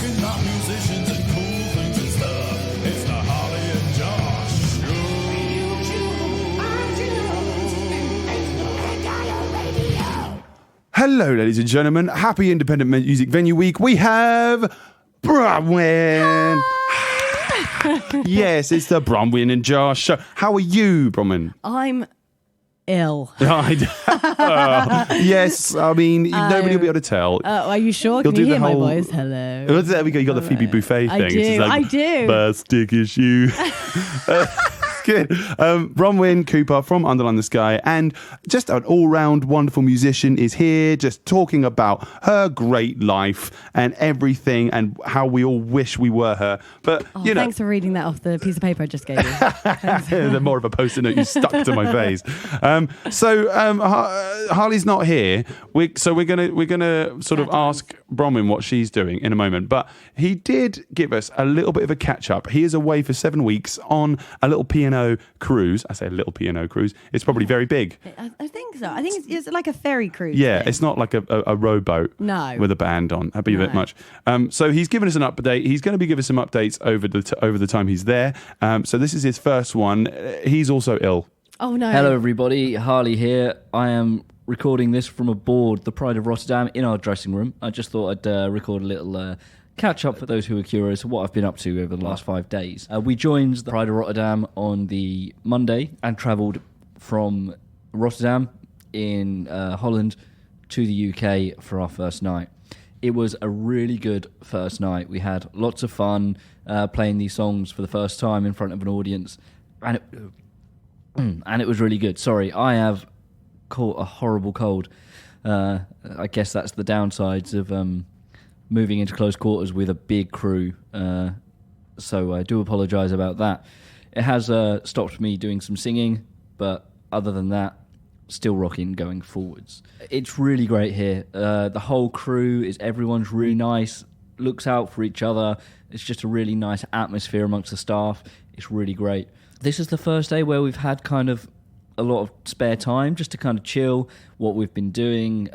talking about musicians and cool things and stuff. It's the Harley and Josh Show. Hello, ladies and gentlemen. Happy Independent Music Venue Week. We have Bronwyn. Yes, it's the Bronwyn and Josh Show. How are you, Bronwyn? I'm ill. Yes, I mean, nobody will be able to tell. Are you sure? You'll Can you do hear the my whole- voice? Hello. There we go. You got the Phoebe Buffet I thing. do, It's I do. Best dick issue. Good. Bronwyn Cooper from Underline the Sky, and just an all-round wonderful musician, is here just talking about her great life and everything and how we all wish we were her. But, you know... Thanks for reading that off the piece of paper I just gave you. They're more of a post-it note you stuck to my face. Harley's not here, we're gonna sort of ask Bronwyn what she's doing in a moment. But he did give us a little bit of a catch-up. He is away for 7 weeks on a little P&O cruise. I say a little P&O cruise. It's probably very big. I think so. I think it's like a ferry cruise. Yeah, thing. it's not like a rowboat with a band on. That'd be a bit much. So he's given us an update. He's going to be giving us some updates over the time he's there. So this is his first one. He's also ill. Oh, no. Hello, everybody. Harley here. I am recording this from aboard the Pride of Rotterdam in our dressing room. I just thought I'd record a little catch up for those who are curious of what I've been up to over the last 5 days. We joined the Pride of Rotterdam on the Monday and travelled from Rotterdam in Holland to the UK for our first night. It was a really good first night. We had lots of fun playing these songs for the first time in front of an audience, and it was really good. Sorry, I have caught a horrible cold. I guess that's the downsides of moving into close quarters with a big crew. So I do apologise about that. It has stopped me doing some singing, but other than that, still rocking going forwards. It's really great here. The whole crew everyone's really nice, looks out for each other. It's just a really nice atmosphere amongst the staff. It's really great. This is the first day where we've had kind of a lot of spare time just to kind of chill. What we've been doing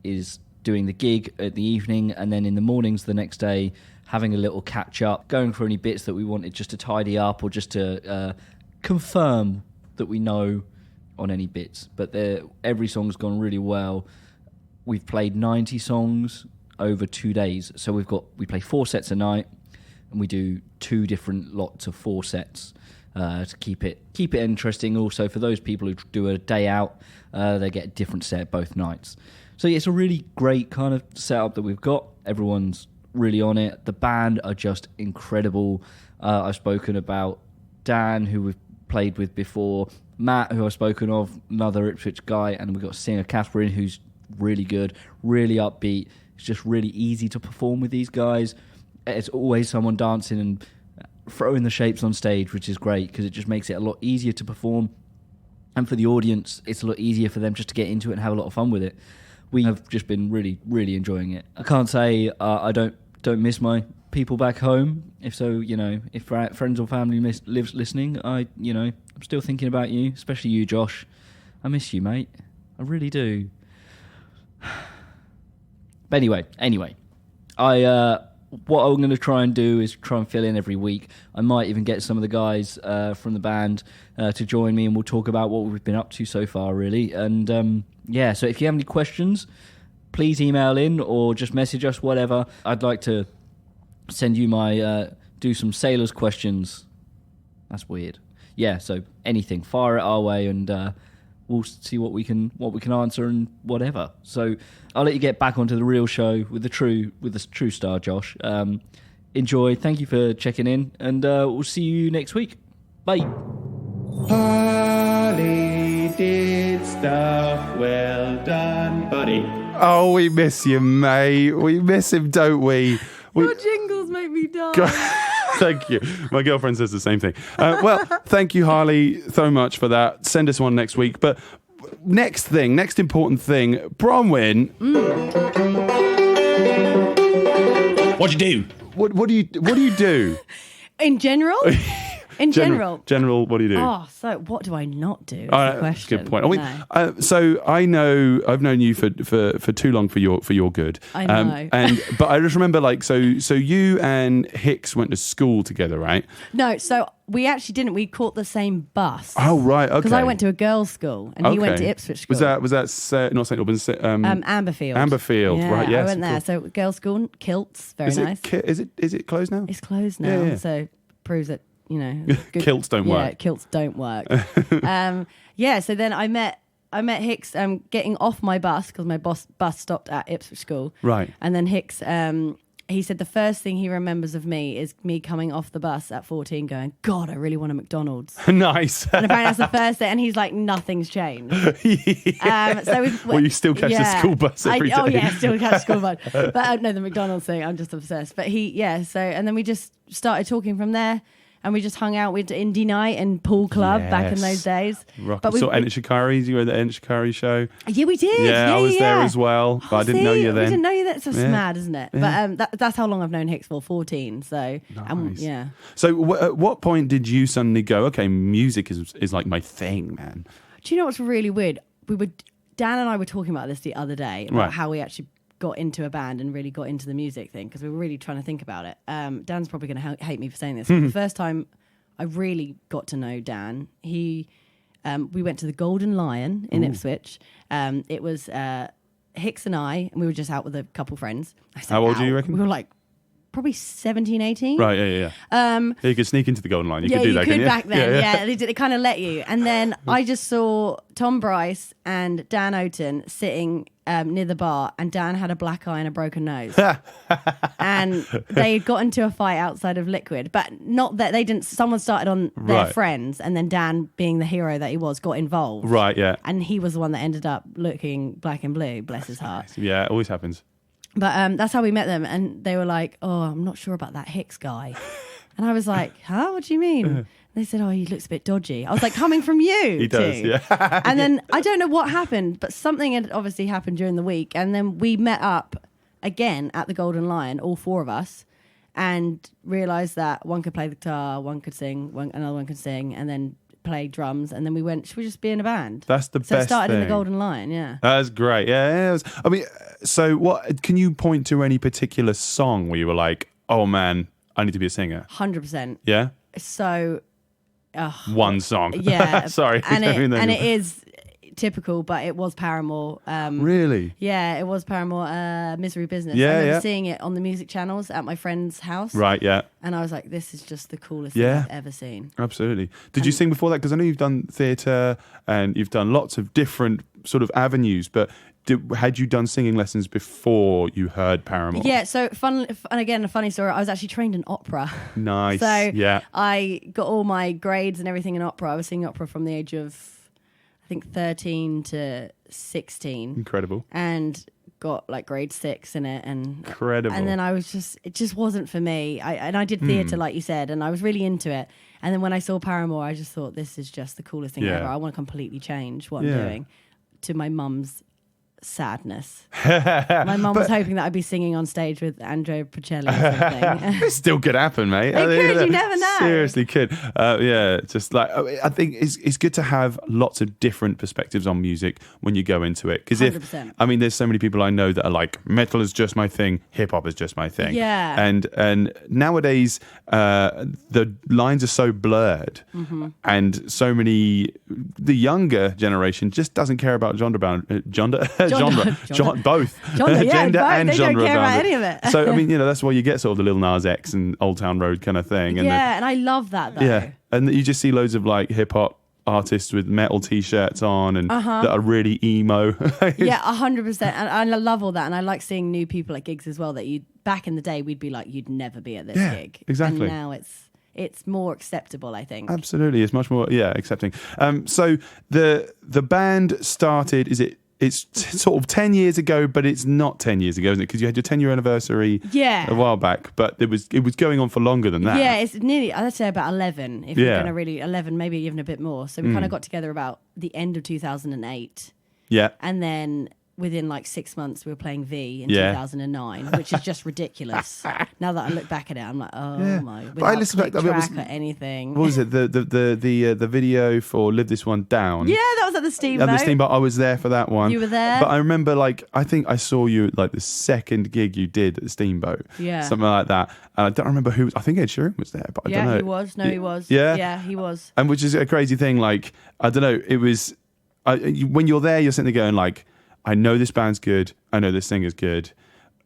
is doing the gig at the evening, and then in the mornings the next day having a little catch up, going for any bits that we wanted just to tidy up or just to confirm that we know on any bits. But every song's gone really well. We've played 90 songs over 2 days, so we play 4 sets a night, and we do 2 different lots of 4 sets to keep it interesting. Also, for those people who do a day out, they get a different set both nights. So yeah, it's a really great kind of setup that we've got. Everyone's really on it. The band are just incredible. I've spoken about Dan, who we've played with before, Matt, who I've spoken of, another Ipswich guy, and we've got singer Catherine, who's really good, really upbeat. It's just really easy to perform with these guys. It's always someone dancing and throwing the shapes on stage, which is great because it just makes it a lot easier to perform. And for the audience, it's a lot easier for them just to get into it and have a lot of fun with it. We have just been really, really enjoying it. I can't say I don't miss my people back home. If so, if friends or family lives listening, I'm still thinking about you, especially you, Josh. I miss you, mate. I really do. But anyway, what I'm going to try and do is try and fill in every week. I might even get some of the guys from the band to join me, and we'll talk about what we've been up to so far, really. And so if you have any questions, please email in or just message us, whatever. I'd like to send you do some sailors questions. That's weird. Yeah, so anything, fire it our way, and we'll see what we can answer and whatever. So I'll let you get back onto the real show with the true star, Josh. Enjoy. Thank you for checking in, and we'll see you next week. Bye. Harley did stuff well done, buddy. Oh, we miss you, mate. We miss him, don't we? Your jingles make me die. Thank you. My girlfriend says the same thing. Well, thank you, Harley, so much for that. Send us one next week. But next important thing, Bronwyn. What'd you do? What do you do? In general? In general. General, what do you do? Oh, so what do I not do? Is the That's a question. good point. I mean, No. so I've known you for too long for your good. I know. But I just remember so you and Hicks went to school together, right? No, so we actually didn't. We caught the same bus. Oh right, okay. Because I went to a girls' school and he went to Ipswich School. Was that not St Albans? Amberfield. Amberfield, Yeah, right? Yes, I went there. So girls' school, kilts, very nice. Is it closed now? It's closed now, Yeah. So proves that good, Kilts don't work. Yeah, kilts don't work. So then I met Hicks getting off my bus because my bus stopped at Ipswich School. Right. And then Hicks, he said the first thing he remembers of me is me coming off the bus at 14 going, God, I really want a McDonald's. Nice. And apparently that's the first thing. And he's like, nothing's changed. Well, you still catch the school bus every day. Oh, yeah, still catch the school bus. But no, the McDonald's thing, I'm just obsessed. But and then we just started talking from there. And we just hung out with Indie Night and Pool Club back in those days. But we saw Ent Shikari's. You were at the Ent Shikari show. Yeah, we did. Yeah, I was there as well. But I didn't know you then. We didn't know you then. It's just mad, isn't it? Yeah. But that's how long I've known Hicks for, 14. So, Nice. So at what point did you suddenly go, okay, music is like my thing, man? Do you know what's really weird? Dan and I were talking about this the other day, about how we actually got into a band and really got into the music thing because we were really trying to think about it. Dan's probably going to hate me for saying this. The first time I really got to know Dan, we went to the Golden Lion in Ipswich. It was Hicks and I, and we were just out with a couple friends. How old do you reckon? We were like probably 17, 18. Right, yeah. You could sneak into the Golden Line. You could do that, couldn't you? Back then. Yeah, they kind of let you. And then I just saw Tom Bryce and Dan Oaten sitting near the bar, and Dan had a black eye and a broken nose. And they got into a fight outside of Liquid, but not that they didn't. Someone started on their friends, and then Dan, being the hero that he was, got involved. Right, yeah. And he was the one that ended up looking black and blue, bless his heart. Yeah, it always happens. But that's how we met them, and they were like, "Oh, I'm not sure about that Hicks guy," and I was like, "Huh? What do you mean?" They said, "Oh, he looks a bit dodgy." I was like, "Coming from you?" He does, yeah. And then I don't know what happened, but something had obviously happened during the week, and then we met up again at the Golden Lion, all four of us, and realised that one could play the guitar, one could sing, another one could sing, and then play drums, and then we went, should we just be in a band? That's the best So it started in the thing. Golden Lion, yeah. That's great. Yeah. I mean, so what can you point to any particular song where you were like, oh man, I need to be a singer? 100%. Yeah? So... One song. Yeah. Sorry. And it is typical, but it was Paramore. Really? Yeah, it was Paramore, Misery Business. Yeah, I remember yeah. seeing it on the music channels at my friend's house. Right, yeah. And I was like, this is just the coolest Yeah. thing I've ever seen. Absolutely. Did you sing before that? Because I know you've done theatre and you've done lots of different sort of avenues, but had you done singing lessons before you heard Paramore? Yeah, so and again, a funny story, I was actually trained in opera. Nice. So yeah. I got all my grades and everything in opera. I was singing opera from the age of, I think, 13 to 16. Incredible. And got like grade 6 in it. And Incredible. And then it just wasn't for me. I did theatre, like you said, and I was really into it. And then when I saw Paramore, I just thought, this is just the coolest thing ever. I want to completely change what I'm doing, to my mum's sadness. My mum was hoping that I'd be singing on stage with Andrea Bocelli or something. It still could happen, mate. It could, you never know. Seriously could. Yeah, just like, I think it's good to have lots of different perspectives on music when you go into it. Because 100%. there's so many people I know that are like, metal is just my thing, hip hop is just my thing. Yeah. And nowadays, the lines are so blurred, and so many, the younger generation just doesn't care about both Genre, gender yeah, and they don't genre care about boundary. any of it. So that's why you get sort of the Lil Nas X and Old Town Road kind of thing. And and I love that though. yeah, and you just see loads of like hip hop artists with metal t-shirts on and that are really emo. Yeah, 100%. And I love all that, and I like seeing new people at gigs as well. That back in the day we'd be like, you'd never be at this gig. Exactly. And now it's more acceptable, I think. Absolutely, it's much more accepting. So the band started. It's sort of 10 years ago, but it's not 10 years ago, isn't it? Because you had your 10-year anniversary a while back, but it was going on for longer than that. Yeah, it's nearly, I'd say about 11, if you're going to really, 11, maybe even a bit more. So we kind of got together about the end of 2008. Yeah. And then within like 6 months, we were playing V in 2009, which is just ridiculous. Now that I look back at it, I'm like, oh my! But I listened back. Track or anything. What was it? The video for "Live This One Down." Yeah, that was at the Steamboat. At the Steamboat, I was there for that one. You were there, but I remember I think I saw you at like the second gig you did at the Steamboat. Yeah, something like that. And I don't remember who. I think Ed Sheeran was there, but I don't know. Yeah, he was. No, he was. Yeah, he was. And which is a crazy thing. Like I don't know. It was when you're there, you're sitting there going like, I know this band's good. I know this singer's good.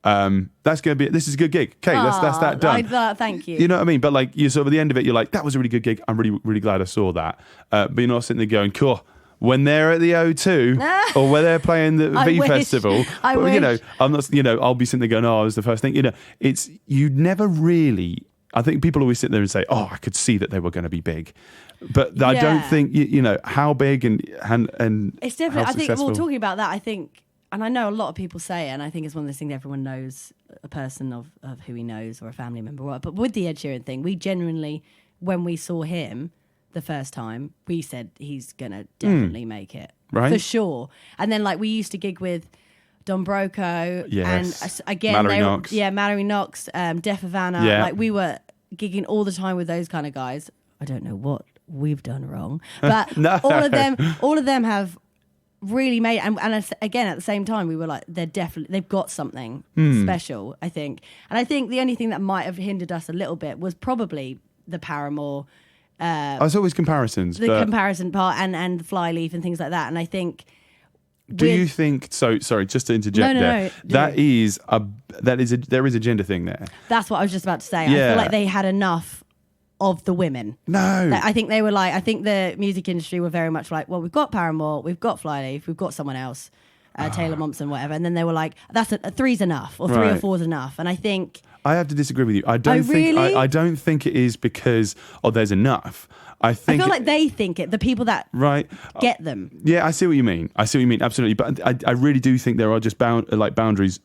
This is a good gig. Okay, that's that done. Thank you. You know what I mean? But like you sort of at the end of it, you're like, that was a really good gig. I'm really, really glad I saw that. But you're not sitting there going, cool. When they're at the O2 or when they're playing the V Festival, you know, I'm not. You know, I'll be sitting there going, oh, I was the first thing. You know, it's you never really. I think people always sit there and say, oh, I could see that they were going to be big. But I don't think, you know, how big and it's definitely, how I think, successful. well, talking about that, I think, and I know a lot of people say it, and I think it's one of those things everyone knows a person of who he knows or a family member. But with the Ed Sheeran thing, we genuinely, when we saw him the first time, we said he's going to definitely make it. Right. For sure. And then, like, we used to gig with Don Broco. Yes. And again, Mallory Knox. Mallory Knox, Def Havana. Yeah. Like, we were gigging all the time with those kind of guys. I don't know what we've done wrong, but No. all of them have really made, and again at the same time we were like, they've got something special, I think. And I think the only thing that might have hindered us a little bit was probably the Paramore, It's always comparisons. the comparison part, and the Flyleaf and things like that. And I think, do you think so? Sorry, just to interject there. There is a gender thing there. That's what I was just about to say. Yeah. I feel like they had enough of the women. No. I think they were like, I think the music industry were very much like, well, we've got Paramore, we've got Flyleaf, we've got someone else, Taylor Momsen, whatever. And then they were like, that's a three's enough, or three or four's enough. And I think, I have to disagree with you. I don't think it is because there's enough. I feel like they think it, the people that get them. Yeah, I see what you mean. Absolutely. But I really do think there are just boundaries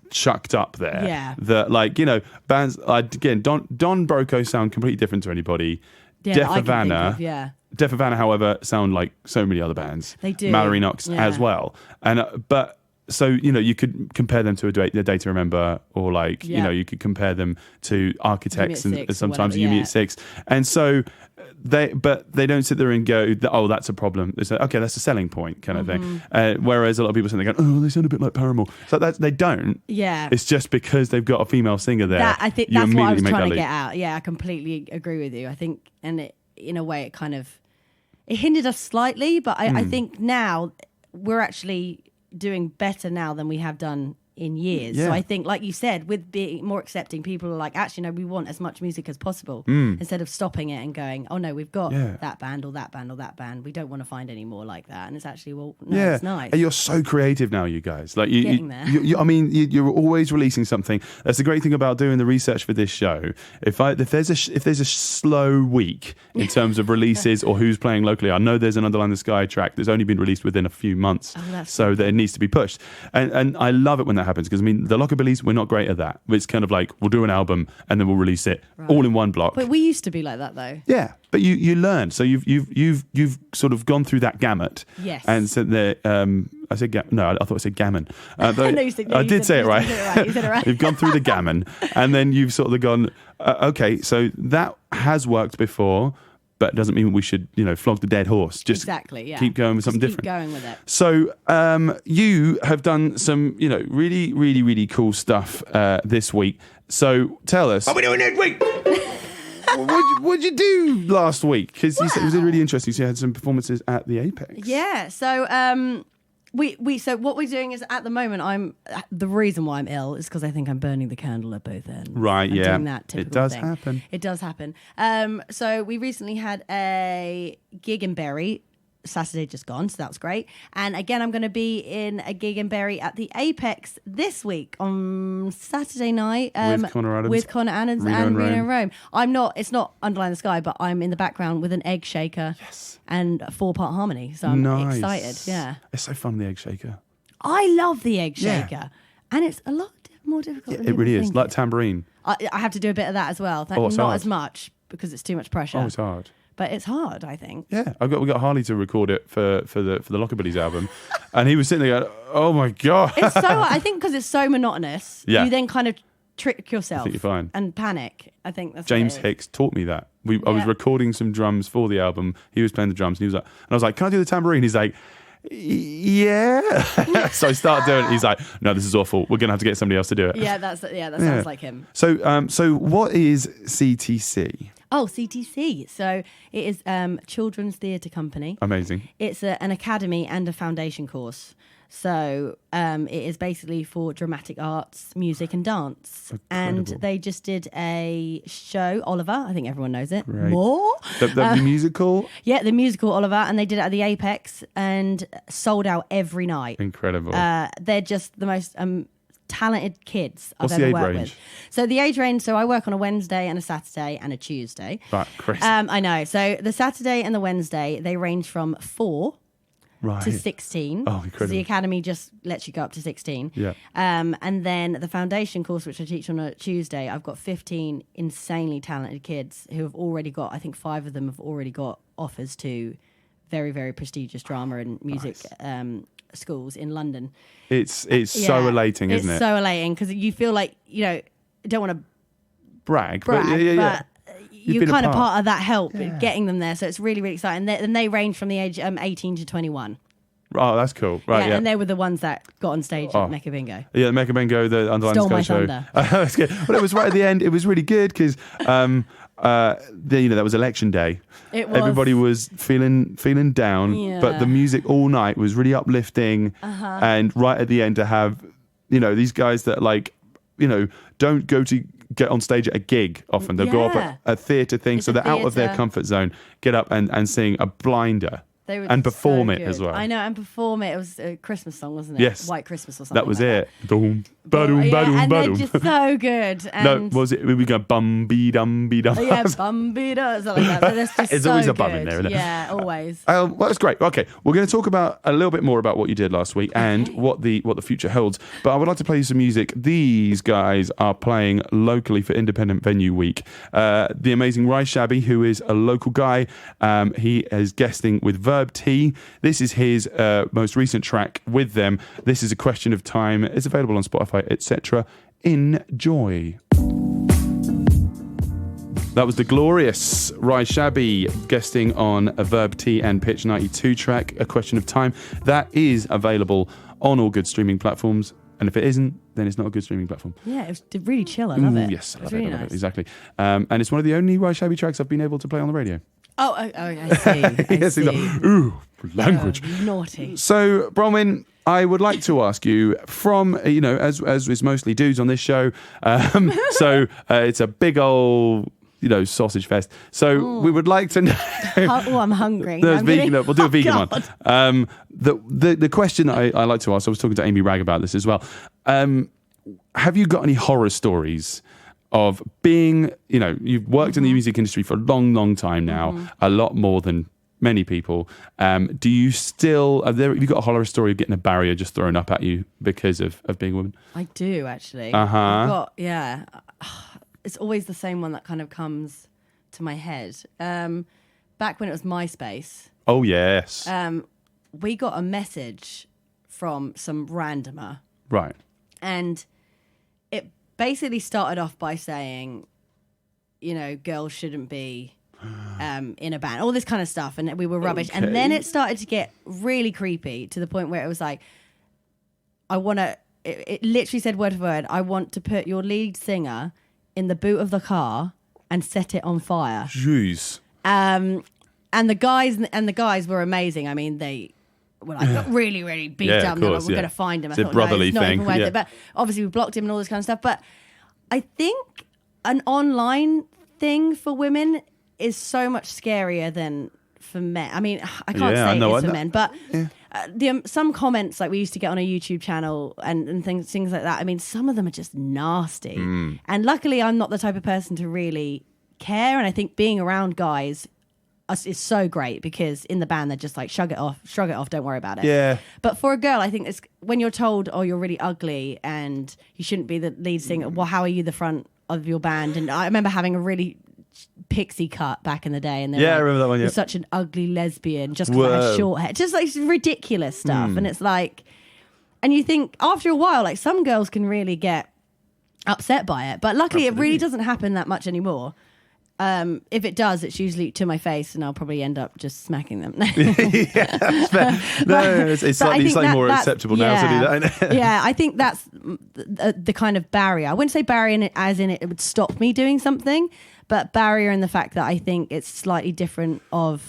chucked up there. Yeah. That, like, you know, bands, again, Don Broco sound completely different to anybody. Yeah, Def Havana. Def Havana, however, sound like so many other bands. They do. Mallory Knox as well. And but so, you know, you could compare them to a Day to Remember, or like, you know, you could compare them to Architects and sometimes Yumi at Six. And so they don't sit there and go, oh, that's a problem. They say, okay, that's a selling point kind of thing. Whereas a lot of people sit there going, oh, they sound a bit like Paramore. So they don't. Yeah. It's just because they've got a female singer there. I think that's what I was trying to get at. Yeah, I completely agree with you. I think, and it, in a way, it hindered us slightly, but I think now we're actually doing better now than we have done in years. So I think, like you said, with being more accepting, people are like, actually, no, we want as much music as possible, instead of stopping it and going, oh no, we've got that band or that band or that band. We don't want to find any more like that. And it's actually, well, no, it's nice. And you're so creative now, you guys. Like getting there. You're always releasing something. That's the great thing about doing the research for this show. If there's a slow week in terms of releases or who's playing locally, I know there's an Underline the Sky track that's only been released within a few months, so that it needs to be pushed. And I love it when that happens, because I mean, the Lockabillies, we're not great at that. It's kind of like, we'll do an album and then we'll release it all in one block. But we used to be like that, though. Yeah, but you learn. So you've sort of gone through that gamut. Yes. And so I said no, I thought I said gammon. I did say it right. You said it right. You've gone through the gammon, and then you've sort of gone, okay, so that has worked before, but it doesn't mean we should, flog the dead horse. Just keep going with something different. Keep going with it. So you have done some, really, really, really cool stuff this week. So tell us. What are we doing next week? What'd you do last week? Because you said it was really interesting. So you had some performances at the Apex. Yeah. So so what we're doing is, at the moment, the reason why I'm ill is because I think I'm burning the candle at both ends. Right. Yeah. Doing that typical it does thing. happen. It does happen. So we recently had a gig in Bury. Saturday just gone, so that was great. And again, I'm going to be in a gig in Bury at the Apex this week on Saturday night with Connor Adams and Reno Rome. It's not Underline the Sky, but I'm in the background with an egg shaker and a 4-part harmony. So I'm excited. Yeah, it's so fun, the egg shaker. I love the egg shaker, and it's a lot more difficult. Yeah, it really is, like tambourine. I have to do a bit of that as well. Not as much because it's too much pressure. Oh, it's hard. but it's hard, I think. Yeah, we got Harley to record it for the Lockabilly's album, and he was sitting there going, "Oh my god!" It's so I think because it's so monotonous, Yeah. you then kind of trick yourself. I think you're fine. And panic. I think that's James what it is. Hicks taught me that. I was recording some drums for the album. He was playing the drums, and he was like, and I was like, "Can I do the tambourine?" He's like, "Yeah." So I started doing it. He's like, "No, this is awful. We're gonna have to get somebody else to do it." Yeah, that sounds like him. So what is CTC? Oh, CTC. So it is Children's Theatre Company. Amazing. It's an academy and a foundation course. So it is basically for dramatic arts, music and dance. Incredible. And they just did a show, Oliver. I think everyone knows it. Right. More? The musical? Yeah, the musical Oliver. And they did it at the Apex and sold out every night. Incredible. They're just the most talented kids What's I've the ever age worked range? with. So the age range, so I work on a Wednesday and a Saturday and a Tuesday. Right, crazy. I know. So the Saturday and the Wednesday, they range from 4 right. to 16. Oh, So incredible. the academy just lets you go up to 16. Yeah. And then the foundation course, which I teach on a Tuesday, I've got 15 insanely talented kids who have already got, I think 5 of them have already got offers to very, very prestigious drama and music schools in London. It's so elating, isn't it? It's so elating because you feel like, you don't want to brag, brag, but yeah. but You've you're been a kind of part. part of that help getting them there. So it's really, really exciting. And they range from the age 18 to 21. Oh, that's cool. Right, yeah. And they were the ones that got on stage at Mecca Bingo. Yeah, the Mecca Bingo, the Underline the Stole Sky my show. thunder. That's good. But it was right at the end. It was really good because, that was election day. It was. Everybody was feeling down, but the music all night was really uplifting. And right at the end to have, these guys that don't go to get on stage at a gig often. They'll go up at a theatre thing, It's so a they're out of their theatre. comfort zone, get up and sing a blinder. They were And perform so it as good. well. I know, and perform it. It was a Christmas song, wasn't it? Yes. White Christmas or something. That was like it. Doom, ba-doom, Yeah, ba-doom, and ba-doom. they're just so good. No, And was it? We go bum be dum be dum. yeah, Bumby something like that. But that's just There's so always a good. bum in there, isn't there? Yeah, always. Well, that's great. Okay, we're going to talk about a little bit more about what you did last week and what the future holds. But I would like to play you some music. These guys are playing locally for Independent Venue Week. The amazing Shabby, who is a local guy, he is guesting with Verb T. This is his most recent track with them. This is A Question of Time. It's available on Spotify, etc. Enjoy. That was the glorious Shabby guesting on a Verb T and Pitch 92 track, A Question of Time. That is available on all good streaming platforms. And if it isn't, then it's not a good streaming platform. Yeah, it was really chill. I love it. Yes, I love really it. nice. Exactly. And it's one of the only Shabby tracks I've been able to play on the radio. Oh, I see. I Yes, see. he's like, ooh, language. Naughty. So, Bronwyn, I would like to ask you from, as is mostly dudes on this show, it's a big old, sausage fest. So we would like to know. Oh, I'm hungry. No, it's I'm vegan. getting- We'll do a vegan God. one. The question I like to ask, I was talking to Amy Ragg about this as well. Have you got any horror stories of being, you've worked in the music industry for a long, long time now, a lot more than many people. Do you still, have you got a horror story of getting a barrier just thrown up at you because of being a woman? I do, actually. Uh-huh. It's always the same one that kind of comes to my head. Back when it was MySpace, Oh, yes. we got a message from some randomer, Right. and it basically started off by saying, girls shouldn't be in a band, all this kind of stuff, and we were rubbish. Okay. And then it started to get really creepy to the point where it was like, it literally said word for word, I want to put your lead singer in the boot of the car and set it on fire. Jeez. And the guys were amazing. I mean, they were like really, really beat Yeah, up. of And they were like, course, we're yeah. going to find him. I It's a thought, brotherly no, it's not thing, even worth yeah. it. But obviously we blocked him and all this kind of stuff. But I think an online thing for women is so much scarier than for men. I mean, I can't Yeah, I say know, it is I for know. men, but some comments like we used to get on a YouTube channel and things like that. I mean, some of them are just nasty. And luckily, I'm not the type of person to really care. And I think being around guys is so great because in the band they're just like shrug it off, don't worry about it. Yeah. But for a girl, I think it's when you're told, oh, you're really ugly and you shouldn't be the lead singer. Well, how are you the front of your band? And I remember having a really pixie cut back in the day, and they're I remember that one. Yeah, you're such an ugly lesbian just because I had short hair. Just like ridiculous stuff, and it's like, and you think after a while, like some girls can really get upset by it, but luckily it really doesn't happen that much anymore. If it does, it's usually to my face, and I'll probably end up just smacking them. It's slightly more acceptable now to do that. Yeah, I think that's the kind of barrier. I wouldn't say barrier as in it would stop me doing something, but barrier in the fact that I think it's slightly different of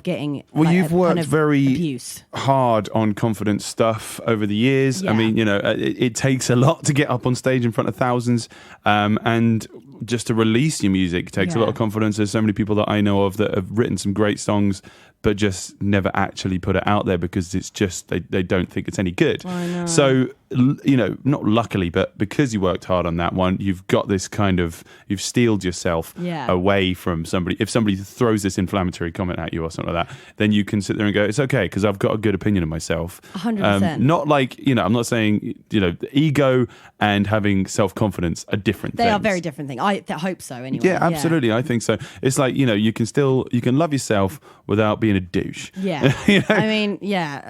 getting. Well, you've worked kind of very abuse. hard on confidence stuff over the years. Yeah. I mean, it takes a lot to get up on stage in front of thousands, and just to release your music takes a lot of confidence. There's so many people that I know of that have written some great songs but just never actually put it out there because it's just they don't think it's any good. I know. So, not luckily, but because you worked hard on that one, you've got this kind of, you've steeled yourself away from somebody. If somebody throws this inflammatory comment at you or something like that, then you can sit there and go, it's okay because I've got a good opinion of myself. 100%. Not like, I'm not saying, ego and having self-confidence are different things. They are very different things. I hope so anyway. Yeah, absolutely. I think so. It's like, you can love yourself without being a douche. Yeah. I mean,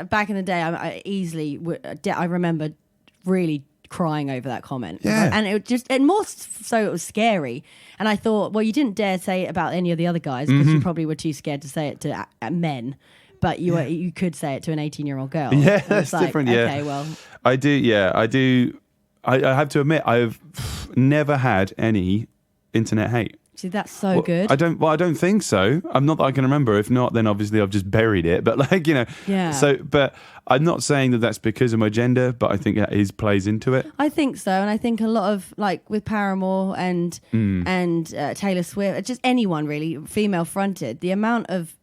back in the day, I remember really crying over that comment. Yeah. And it more so it was scary. And I thought, well, you didn't dare say it about any of the other guys because you probably were too scared to say it to men. But you could say it to an 18-year-old girl. Yeah, that's different. Yeah. Okay, well. I do. Yeah, I do. I have to admit, I've never had any internet hate. See, that's so good. I don't think so. I'm not that I can remember. If not, then obviously I've just buried it. But Yeah. So, but I'm not saying that that's because of my gender, but I think that plays into it. I think so, and I think a lot of with Paramore and Taylor Swift, just anyone really female fronted, the amount of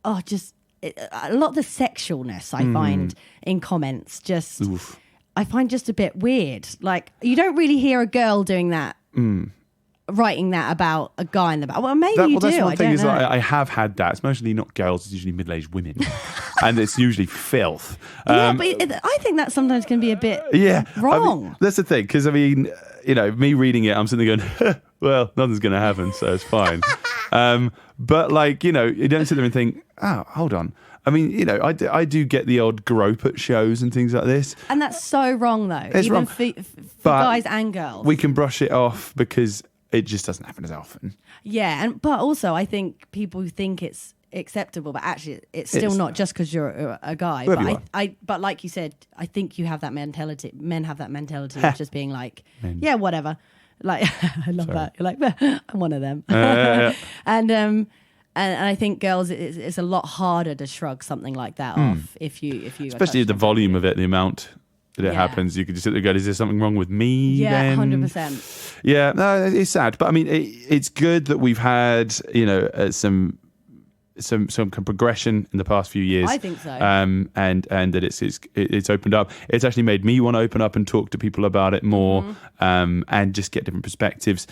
a lot of the sexualness I find in comments just. Oof. I find just a bit weird. Like, you don't really hear a girl doing that, writing that about a guy in the back. Well, maybe you do. That's one thing I is don't know. I have had that. It's mostly not girls, it's usually middle-aged women. And it's usually filth. But I think that sometimes can be a bit wrong. I mean, that's the thing, because, me reading it, I'm sitting there going, well, nothing's going to happen, so it's fine. But, you don't sit there and think, oh, hold on. I mean, I do get the odd grope at shows and things like this. And that's so wrong, though. It's even wrong. for guys and girls. We can brush it off because it just doesn't happen as often. Yeah, but also I think people think it's acceptable, but actually it's still not just because you're a guy. But like you said, I think you have that mentality. Men have that mentality of just being like, yeah, whatever. Like, I love that. You're like, I'm one of them. And I think girls, it's a lot harder to shrug something like that off if you especially the volume of it, the amount that it happens. You could just sit there and go, is there something wrong with me? Yeah, then? 100%. Yeah, no, it's sad, but I mean, it's good that we've had some progression in the past few years. I think so. And that it's opened up. It's actually made me want to open up and talk to people about it more, and just get different perspectives.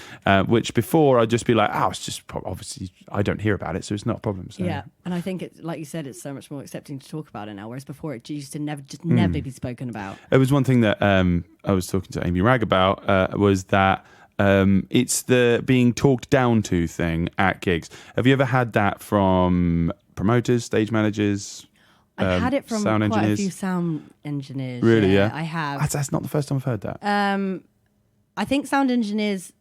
Which before I'd just be like, it's just obviously I don't hear about it, so it's not a problem. So. Yeah, and I think it's like you said, it's so much more accepting to talk about it now, whereas before it used to never be spoken about. It was one thing that I was talking to Amy Ragg about was that. It's the being talked down to thing at gigs. Have you ever had that from promoters, stage managers? I've had it from sound quite engineers? a few sound engineers. Really, yeah? I have. That's not the first time I've heard that. I think sound engineers,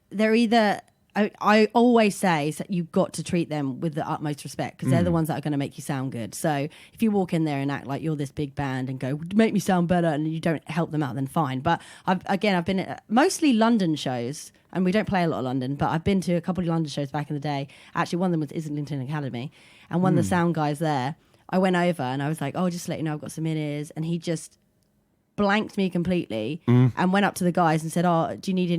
they're either... I always say you've got to treat them with the utmost respect because they're the ones that are going to make you sound good. So if you walk in there and act like you're this big band and go, make me sound better, and you don't help them out, then fine. But I've been at mostly London shows, and we don't play a lot of London, but I've been to a couple of London shows back in the day. Actually, one of them was Islington Academy, and one of the sound guys there, I went over and I was like, just to let you know, I've got some in-ears, and he just blanked me completely and went up to the guys and said, do you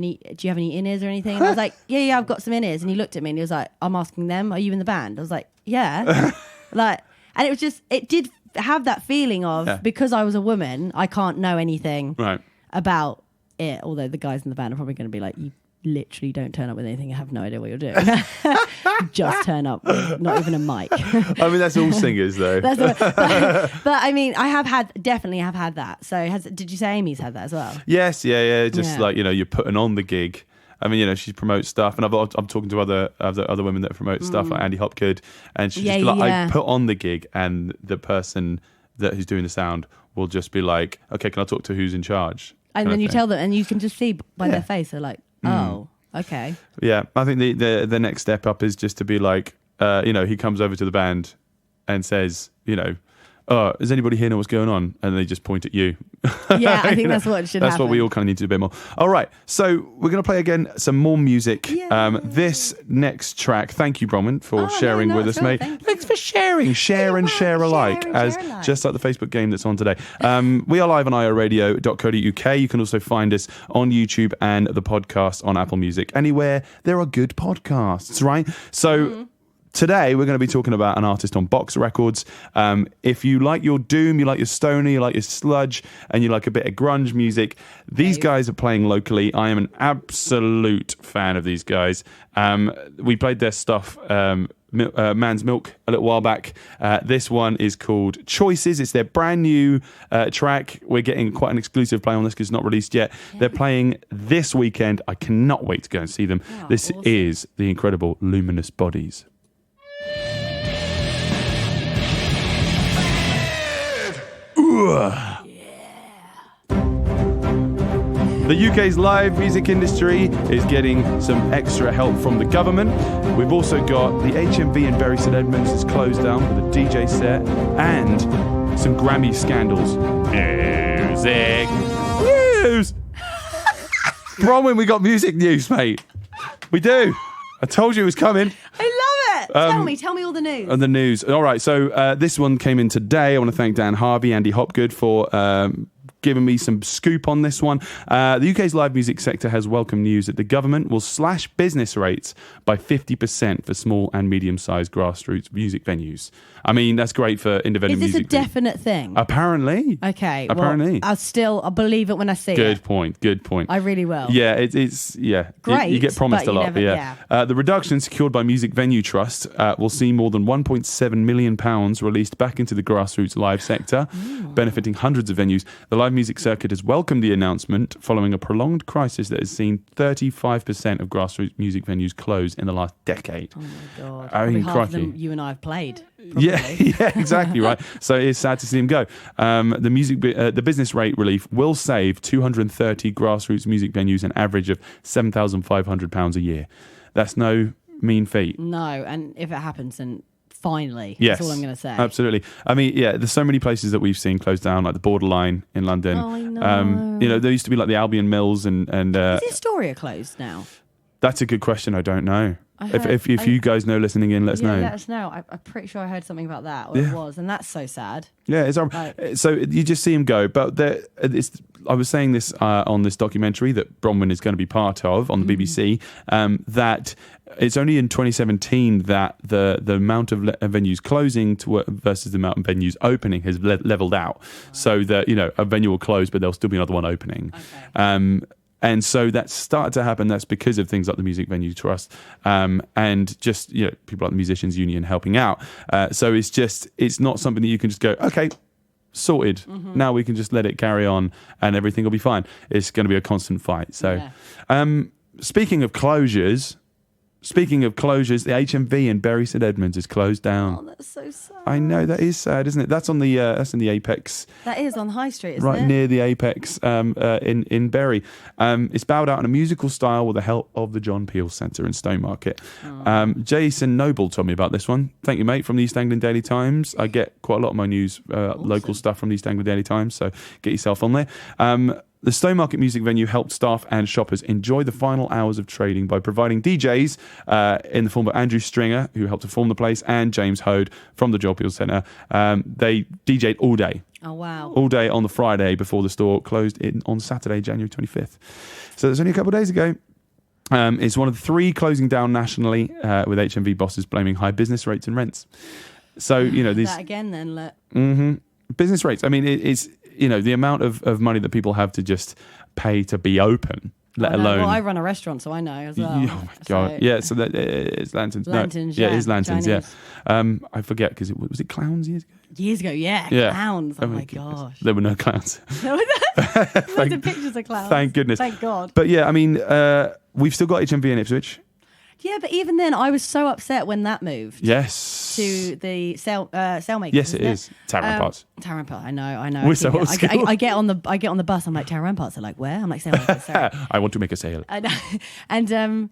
have any in-ears or anything? And I was like, yeah, I've got some in-ears. And he looked at me and he was like, I'm asking them, are you in the band? I was like, yeah. And it was just, it did have that feeling of, because I was a woman, I can't know anything about it. Although the guys in the band are probably going to be like, you literally don't turn up with anything. I have no idea what you're doing. Just turn up with not even a mic. I mean, that's all singers though. But I mean, definitely have had that. So did you say Amy's had that as well? Yes, yeah. Just like, you're putting on the gig I mean, she promotes stuff, and I'm talking to other women that promote stuff like Andy Hopgood, and she's just like, I put on the gig, and the person who's doing the sound will just be like, okay, can I talk to who's in charge? And then you tell them, and you can just see by their face, they're like, oh, okay. Yeah, I think the next step up is just to be like, he comes over to the band and says, does anybody here know what's going on? And they just point at you. Yeah, I think that's what should happen. That's what we all kind of need to do a bit more. All right, so we're going to play again some more music. This next track, thank you, Bronwyn, for sharing with us, mate. Thanks for sharing. Share and share alike, just like the Facebook game that's on today. We are live on ioradio.co.uk. You can also find us on YouTube and the podcast on Apple Music. Anywhere there are good podcasts, right? So... Today, we're going to be talking about an artist on Box Records. If you like your doom, you like your stoner, you like your sludge, and you like a bit of grunge music, these guys are playing locally. I am an absolute fan of these guys. We played their stuff, Man's Milk, a little while back. This one is called Choices. It's their brand new track. We're getting quite an exclusive play on this because it's not released yet. Yeah. They're playing this weekend. I cannot wait to go and see them. This is the incredible Luminous Bodies. The UK's live music industry is getting some extra help from the government. We've also got the HMV in Bury St Edmunds is closed down with a DJ set and some Grammy scandals. Music news! Bronwyn, we got music news, mate. We do. I told you it was coming. I love it. Tell me all the news. The news. All right, so this one came in today. I want to thank Dan Harvey, Andy Hopgood for giving me some scoop on this one. The UK's live music sector has welcome news that the government will slash business rates by 50% for small and medium-sized grassroots music venues. I mean, that's great for independent music. Is this a definite thing? Apparently. Okay. Apparently. Well, I'll believe it when I see it. Good point. I really will. Yeah, it's great. You get promised a lot. The reduction secured by Music Venue Trust will see more than £1.7 million released back into the grassroots live sector, benefiting hundreds of venues. The live music circuit has welcomed the announcement following a prolonged crisis that has seen 35% of grassroots music venues close in the last decade. Oh my God. I mean, half of them you and I have played. Probably. Yeah, exactly right. So it's sad to see him go. The business rate relief will save 230 grassroots music venues an average of £7,500 a year. That's no mean feat. No, and if it happens, then finally, yes, that's all I'm going to say. Absolutely. I mean, there's so many places that we've seen closed down, like the Borderline in London. Oh, I know. There used to be like the Albion Mills and is Astoria closed now? That's a good question. I don't know. If you guys know listening in, let us know. Let us know. I'm pretty sure I heard something about that, or it was, and that's so sad. Yeah, it's so you just see him go. But I was saying this on this documentary that Bronwyn is going to be part of on the BBC. That it's only in 2017 that the amount of venues closing versus the amount of venues opening has leveled out. Right. So that a venue will close, but there'll still be another one opening. Okay. And so that's started to happen. That's because of things like the Music Venue Trust and just people like the Musicians Union helping out. So it's not something that you can just go, okay, sorted. Mm-hmm. Now we can just let it carry on and everything will be fine. It's going to be a constant fight. So speaking of closures, the HMV in Bury St Edmunds is closed down. Oh, that's so sad. I know, that is sad, isn't it? That's on the that's in the Apex. That is on High Street, isn't it? Right near the Apex in Bury. It's bowed out in a musical style with the help of the John Peel Centre in Stowmarket. Jason Noble told me about this one. Thank you, mate, from the East Anglian Daily Times. I get quite a lot of my news, local stuff from the East Anglian Daily Times, so get yourself on there. The Stowmarket music venue helped staff and shoppers enjoy the final hours of trading by providing DJs in the form of Andrew Stringer, who helped to form the place, and James Hode from the Joel Peel Centre. They DJ'd all day. Oh, wow. All day on the Friday before the store closed on Saturday, January 25th. So that's only a couple of days ago. It's one of the 3 closing down nationally, with HMV bosses blaming high business rates and rents. So, these... That again then, look. Mm-hmm. Business rates. I mean, it's... the amount of money that people have to just pay to be open, let alone... Well, I run a restaurant, so I know as well. Oh, my God. So that it's Lanterns. Lanterns, it is Lanterns, Chinese. I forget, because was it Clowns years ago? Years ago, yeah. Clowns. Oh, my gosh. There were no clowns. There were pictures of clowns. Thank goodness. Thank God. But yeah, I mean... we've still got HMV in Ipswich. Yeah, but even then, I was so upset when that moved. Yes. To the Sailmaker. Yes, it is. Tara Ramparts. Tara Ramparts. I know. We're so old school. I get on the bus. I'm like, Tara Ramparts. They're like, where? I'm like, Sailmaker. Sorry. I want to make a sail. I know. And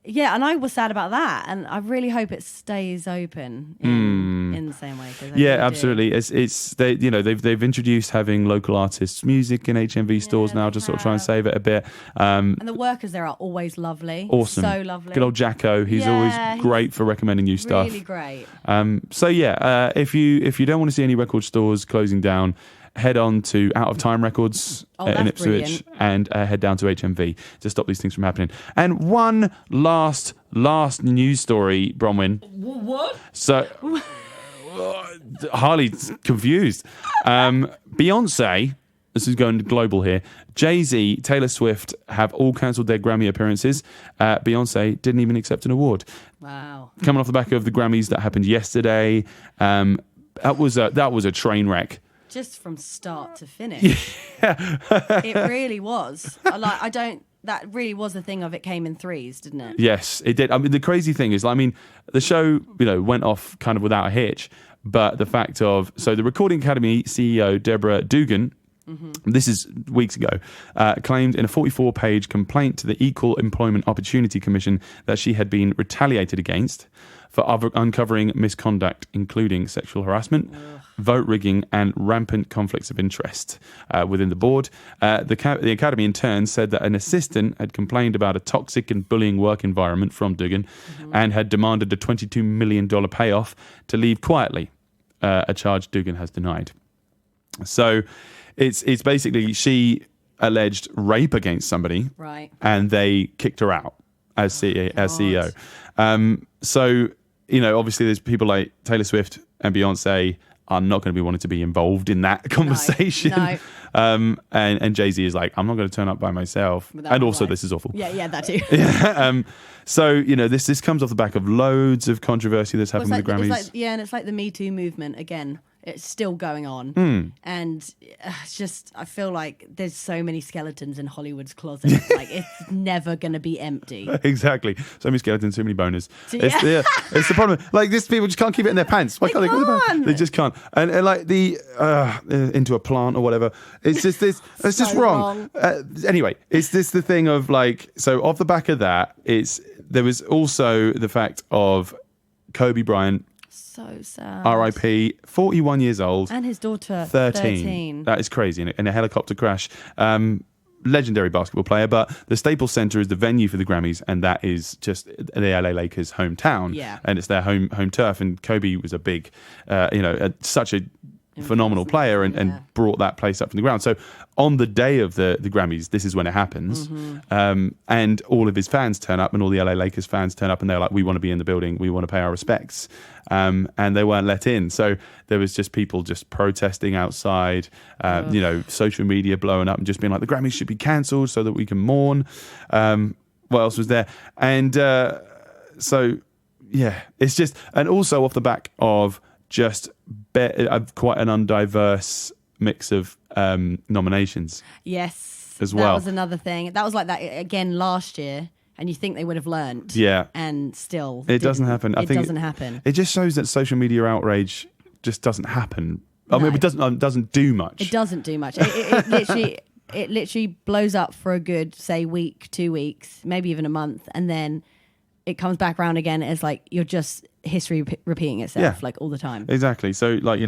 yeah, and I was sad about that, and I really hope it stays open in the same way. Yeah, absolutely. It's they they've introduced having local artists' music in HMV stores now to sort of try and save it a bit. And the workers there are always lovely. Awesome, so lovely. Good old Jacko. He's always great for recommending new stuff. Really great. So yeah, if you don't want to see any record stores closing down, head on to Out of Time Records in Ipswich and head down to HMV to stop these things from happening. And one last news story, Bronwyn. What? So Harley's confused. Beyonce, this is going global here. Jay-Z, Taylor Swift have all cancelled their Grammy appearances. Beyonce didn't even accept an award. Wow. Coming off the back of the Grammys that happened yesterday, that was a train wreck. Just from start to finish. Yeah. It really was. That really was the thing of it came in threes, didn't it? Yes, it did. I mean, the crazy thing is, the show, went off kind of without a hitch, but the fact of, so the Recording Academy CEO, Deborah Dugan, this is weeks ago, claimed in a 44-page complaint to the Equal Employment Opportunity Commission that she had been retaliated against for uncovering misconduct, including sexual harassment, vote rigging, and rampant conflicts of interest within the board. The Academy, in turn, said that an assistant had complained about a toxic and bullying work environment from Dugan and had demanded a $22 million payoff to leave quietly, a charge Dugan has denied. So it's basically she alleged rape against somebody, right? And they kicked her out as CEO. So, obviously there's people like Taylor Swift and Beyonce are not going to be wanting to be involved in that conversation. No. And Jay-Z is like, I'm not going to turn up by myself. And also, this is awful. Yeah, that too. So, this comes off the back of loads of controversy that's happened with the Grammys. And it's like the Me Too movement again. It's still going on. And it's just, I feel like there's so many skeletons in Hollywood's closet. Like, it's never going to be empty. Exactly. So many skeletons, too many boners. It's the problem. Like, these people just can't keep it in their pants. Why can't they? They just can't. And like into a plant or whatever. It's just this. It's just wrong. Anyway, it's the thing of like, so off the back of that, there was also the fact of Kobe Bryant. So sad. R.I.P. 41 years old. And his daughter, 13. That is crazy. In a helicopter crash. Legendary basketball player, but the Staples Center is the venue for the Grammys, and that is just the LA Lakers' hometown. Yeah. And it's their home turf. And Kobe was a big, such a phenomenal player and brought that place up from the ground. So on the day of the Grammys, this is when it happens. And all of his fans turn up, and all the LA Lakers fans turn up, and they're like, we want to be in the building, we want to pay our respects. And they weren't let in. So there was just people just protesting outside, social media blowing up and just being like, the Grammys should be cancelled so that we can mourn. What else was there? And so, yeah, it's just, and also off the back of just quite an undiverse mix of nominations. Yes, as well. That was another thing. That was like that again last year, and you think they would have learned. Yeah, and still it doesn't happen. It doesn't happen. It just shows that social media outrage just doesn't happen. I mean, it doesn't do much. It doesn't do much. It literally blows up for a good, say, week, 2 weeks, maybe even a month, and then it comes back around again as like you're just history repeating itself like all the time. Exactly. So like,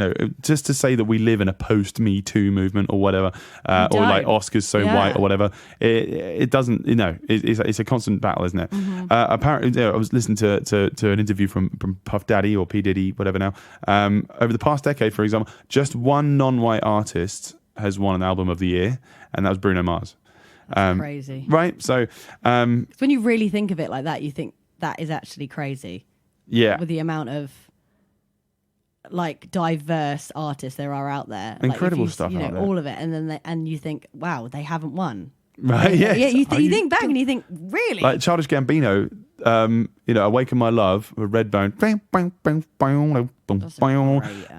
just to say that we live in a post Me Too movement or whatever, or like Oscars so white or whatever, it doesn't, it's a constant battle, isn't it? Apparently, I was listening to an interview from Puff Daddy or P. Diddy, whatever now. Over the past decade, for example, just one non-white artist has won an album of the year, and that was Bruno Mars. That's crazy. Right? So when you really think of it like that, you think that is actually crazy. Yeah. With the amount of like diverse artists there are out there. Incredible like stuff out there. All of it. And then and you think, wow, they haven't won. Right, yeah. You think back and you think, really? Like Childish Gambino, Awaken My Love with Redbone.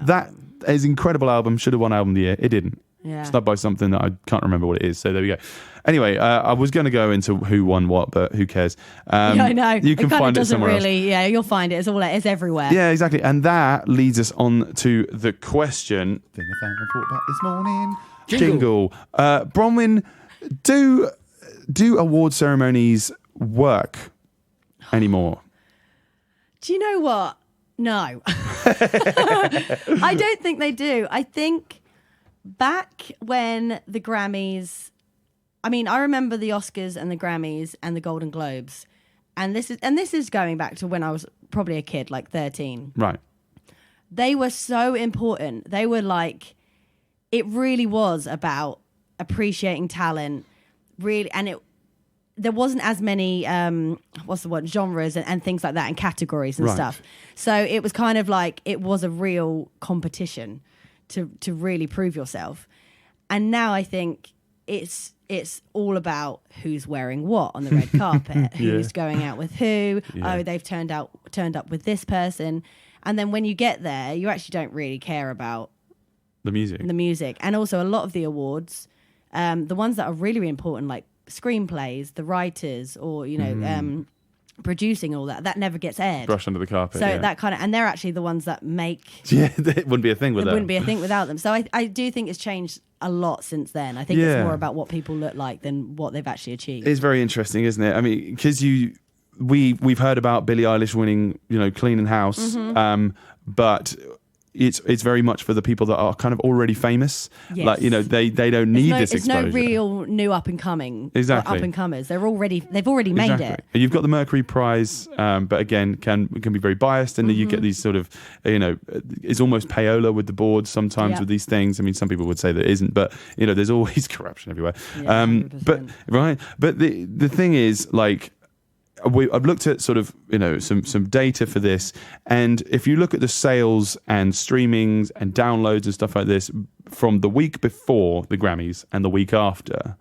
That is an incredible album. Should have won album of the year. It didn't. Yeah. Snubbed by something that I can't remember what it is. So there we go. Anyway, I was going to go into who won what, but who cares? Yeah, I know. You can find it somewhere else. Yeah, you'll find it. It's everywhere. Yeah, exactly. And that leads us on to the question. Thing I found report about this morning. Jingle. Bronwyn, do award ceremonies work anymore? Do you know what? No. I don't think they do. I think back when the Grammys, I mean, I remember the Oscars and the Grammys and the Golden Globes, and this is going back to when I was probably a kid, like 13. Right. They were so important. They were like, it really was about appreciating talent, really, and there wasn't as many genres and things like that and categories and stuff. So it was kind of like it was a real competition to really prove yourself. And now I think it's all about who's wearing what on the red carpet, who's going out with who. Yeah. Oh, they've turned up with this person. And then when you get there, you actually don't really care about the music. And also a lot of the awards, the ones that are really, really important, like screenplays, the writers, or producing, all that never gets aired. Brush under the carpet. So that kind of, and they're actually the ones that make. Yeah, it wouldn't be a thing without them. It wouldn't be a thing without them. So I do think it's changed a lot since then. I think it's more about what people look like than what they've actually achieved. It's very interesting, isn't it? I mean, because we've heard about Billie Eilish winning, Cleaning House, but it's very much for the people that are kind of already famous. Yes. Like, they don't need this exposure. It's no real new up and coming. Exactly. Up and comers. They've already made it. And you've got the Mercury Prize, but again, can be very biased, and you get these sort of, it's almost payola with the board sometimes with these things. I mean, some people would say that isn't, but there's always corruption everywhere. Yeah, but the thing is, like, I've looked at sort of, some data for this. And if you look at the sales and streamings and downloads and stuff like this from the week before the Grammys and the week after,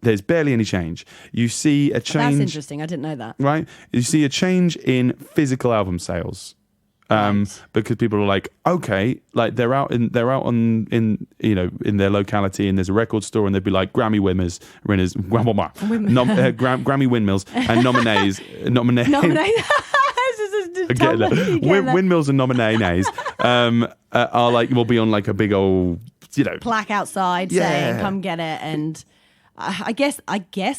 there's barely any change. You see a change. That's interesting. I didn't know that. Right? You see a change in physical album sales. Because people are like, okay, like they're out in their locality, and there's a record store, and they'd be like Grammy winners, Grammy windmills and nominees. Windmills and nominees are like, will be on like a big old plaque outside saying come get it. And I guess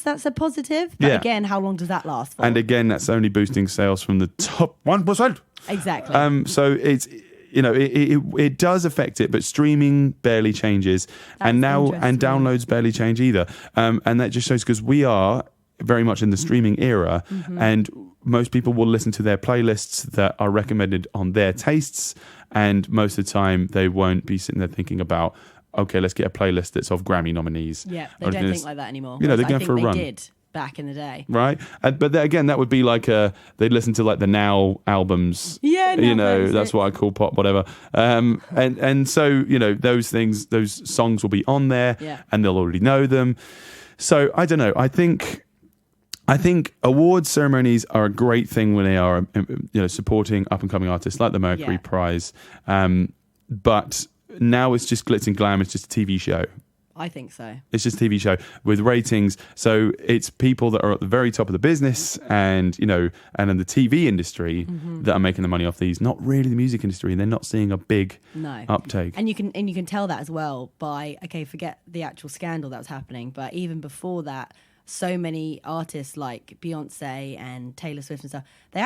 that's a positive, but again, how long does that last for? And again, that's only boosting sales from the top 1%. Exactly. So it's it does affect it, but streaming barely changes, and downloads barely change either. And that just shows, because we are very much in the streaming era, and most people will listen to their playlists that are recommended on their tastes, and most of the time they won't be sitting there thinking about, okay, let's get a playlist that's of Grammy nominees. Yeah, they don't think like that anymore. They're going for a run. They did back in the day, right? But again, that would be like they'd listen to like the Now albums. Yeah, that's what I call pop, whatever. And so those things, those songs will be on there, and they'll already know them. So I don't know. I think awards ceremonies are a great thing when they are supporting up and coming artists like the Mercury Prize. But now it's just glitz and glam. It's just a TV show. I think so. It's just a TV show with ratings. So it's people that are at the very top of the business and in the TV industry that are making the money off these, not really the music industry. They're not seeing a big uptake. And you can tell that as well by, forget the actual scandal that was happening, but even before that, so many artists like Beyonce and Taylor Swift and stuff, they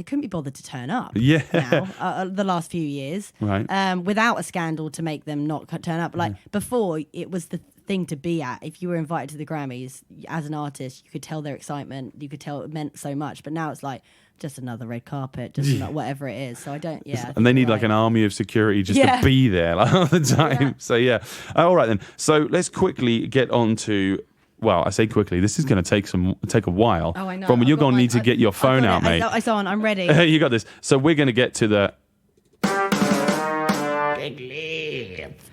couldn't be bothered to turn up. Now, the last few years, right? Without a scandal to make them not turn up. Like before, it was the thing to be at. If you were invited to the Grammys as an artist, you could tell their excitement. You could tell it meant so much. But now it's like just another red carpet, just whatever it is. So I don't. Yeah, and they need like an army of security just to be there like, all the time. So all right then. So let's quickly get on to. Well, I say quickly. This is going to take a while. Oh, I know. Bronwyn, you're going to need to get your phone out, mate. It's on. I'm ready. You got this. So we're going to get to the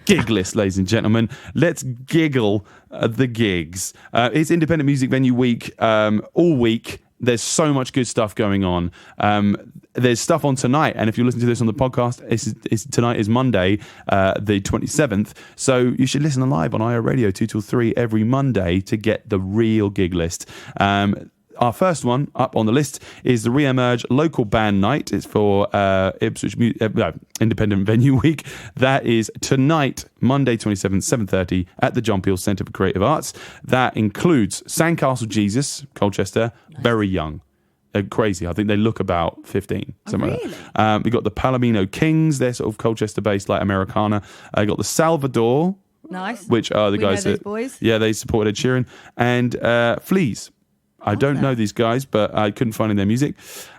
gig list, ladies and gentlemen. Let's giggle the gigs. It's Independent Music Venue Week all week. There's so much good stuff going on. There's stuff on tonight, and if you listen to this on the podcast, tonight is Monday, the 27th. So you should listen live on IO Radio 2 till 3 every Monday to get the real gig list. Our first one up on the list is the Re-Emerge Local Band Night. It's for Ipswich Independent Venue Week. That is tonight, Monday 27th, 7:30 at the John Peel Centre for Creative Arts. That includes Sandcastle Jesus, Colchester, very young. They're crazy. I think they look about 15. Something like that. We've got the Palomino Kings. They're sort of Colchester-based, like Americana. Got the Salvador. Nice. Which are the guys know those that... boys. Yeah, they supported Ed Sheeran. And Fleas. I don't know these guys, but I couldn't find in their music.